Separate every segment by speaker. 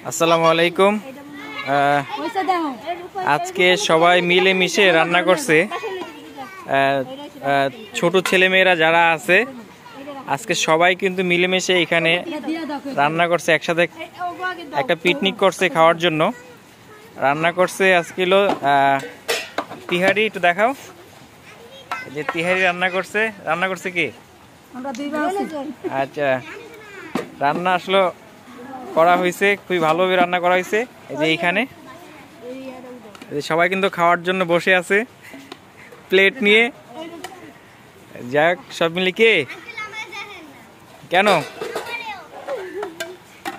Speaker 1: আসসালামু আলাইকুম। আজকে সবাই মিলে মিশে রান্না করছে। ছোট ছেলেমেয়েরা যারা আছে আজকে সবাই কিন্তু মিলেমিশে এখানে রান্না করছে, একসাথে একটা পিকনিক করছে খাওয়ার জন্য। রান্না করছে আজকে হলো তিহারি। একটু দেখাও যে তিহারি রান্না করছে কি? আচ্ছা, রান্না আসলে করা হয়েছে, খুবই ভালোভাবে রান্না করা হয়েছে। এই যে এইখানে সবাই কিন্তু খাওয়ার জন্য বসে আছে প্লেট নিয়ে। যাক, সব মিলে কে কেন?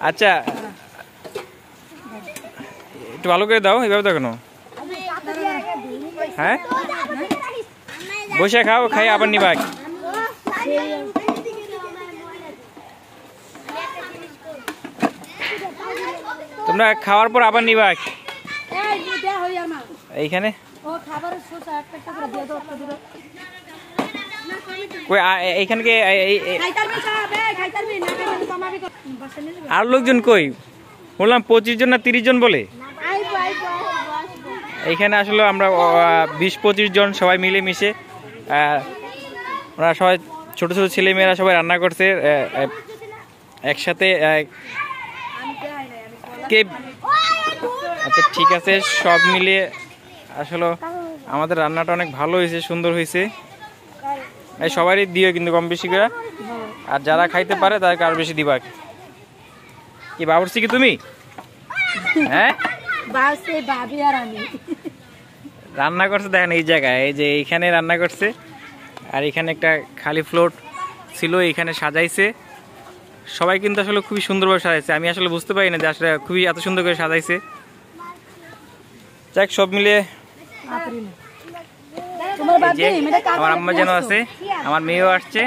Speaker 1: আচ্ছা, একটু ভালো করে দাও, এইভাবে দাও কেন? হ্যাঁ, বসে খাও, খাই আবার নিবা। তোমরা খাওয়ার পর আবার নিবা এইখানে। এইখানে আর লোকজন কই? বললাম 25 জন না 30 জন বলে। এইখানে আসলে আমরা 20-25 জন সবাই মিলে মিশে, ওরা সবাই ছোট ছোট ছেলেমেয়েরা সবাই রান্না করছে একসাথে। আচ্ছা, ঠিক আছে, সব মিলিয়ে আসলে আমাদের রান্নাটা অনেক ভালো হয়েছে, সুন্দর হয়েছে। সবারই দিও কিন্তু কম বেশি করে, আর যারা খাইতে পারে তাদেরকে আরো বেশি দিবা। কি বাবুর্চি কি তুমি? হ্যাঁ, রান্না করছে দেখেন এই জায়গায়, এই যে এইখানে রান্না করছে। আর এখানে একটা খালি ফ্লোর ছিল, এইখানে সাজাইছে। সবাই কিন্তু আসলে খুবই সুন্দরভাবে সাজাইছে। আমি আসলে বুঝতে পারি না যে আসলে খুবই এত সুন্দর করে সাজাইছে। যাক, সব মিলিয়ে আমার আম্মা যেন আছে, আমার মেয়েও আসছে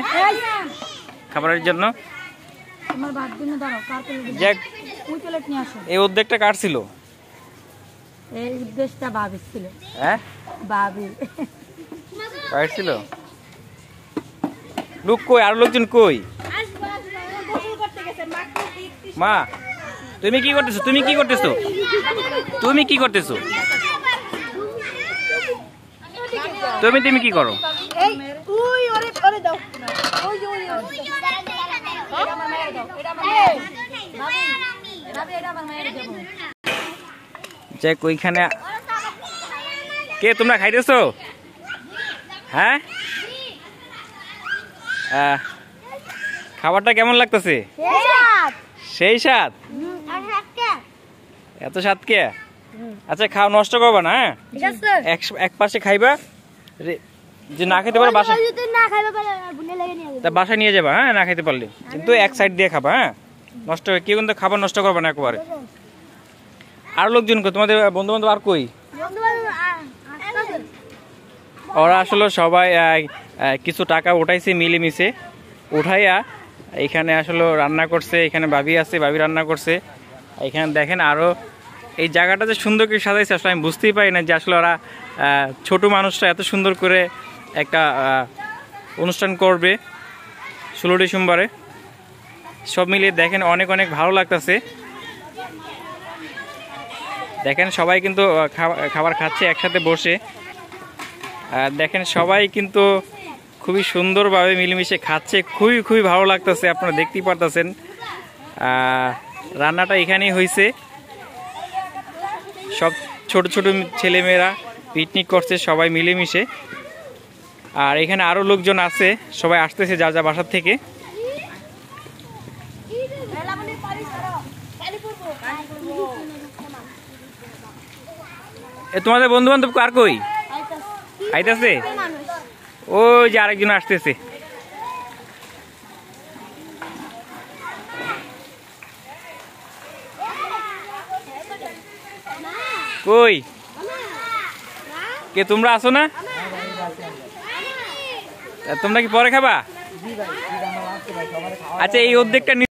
Speaker 1: খাবারের জন্য। যাক, এই উদ্যোগটা কার ছিল?
Speaker 2: এই উদ্দেশ্যটা ভাবি ছিল।
Speaker 1: হ্যাঁ,
Speaker 2: ভাবি
Speaker 1: ছিল। লোক কই? আর লোকজন কই? মা, তুমি কি করতেছো? তুমি কি করতেছো? তুমি কি করতেছো? তুমি কি করো? যাক, ওইখানে কে তোমরা খাইতেছো? হ্যাঁ, খাবারটা কেমন লাগতেছে? সেই স্বাদ। এত স্বাদ কে? আচ্ছা, খাও, নষ্ট করবা না। হ্যাঁ, এক পাশে খাইবা, যে না খেতে পারো বাসায় নিয়ে যাবা। হ্যাঁ, না খাইতে পারলে কিন্তু এক সাইড দিয়ে খাবা। হ্যাঁ, নষ্ট কেউ কিন্তু খাবার নষ্ট করবা না একবারে। আর লোকজন কই? তোমাদের বন্ধু বান্ধব আর কই? ওরা আসলে সবাই কিছু টাকা উঠাইছে মিলেমিশে, উঠাইয়া এখানে আসলে রান্না করছে। এখানে ভাবি আছে, ভাবি রান্না করছে। এখানে দেখেন আরো এই জায়গাটা যে সুন্দর করে সাজাইছে, আসলে আমি বুঝতেই পারি না যে আসলে ওরা ছোট মানুষরা এত সুন্দর করে একটা অনুষ্ঠান করবে 16 ডিসেম্বরে। সব মিলিয়ে দেখেন অনেক অনেক ভালো লাগতেছে। দেখেন সবাই কিন্তু খাবার খাচ্ছে একসাথে বসে। দেখেন সবাই কিন্তু খুবই সুন্দরভাবে মিলেমিশে খাচ্ছে, খুবই খুবই ভালো লাগতেছে। আপনারা দেখতেই পারতেছেন রান্নাটা এখানেই হয়েছে। সব ছোট ছোট ছেলেমেয়েরা পিকনিক করছে সবাই মিলেমিশে। আর এখানে আরো লোকজন আছে, সবাই আসতেছে যা যা বাসার থেকে। তোমাদের বন্ধু বান্ধব কার কই? আইতাছে, ওই যে আরেকজন আসতেছে। কই কে? তোমরা আসো না? তোমরা কি পরে খাবা? আচ্ছা, এই উদ্যোগটা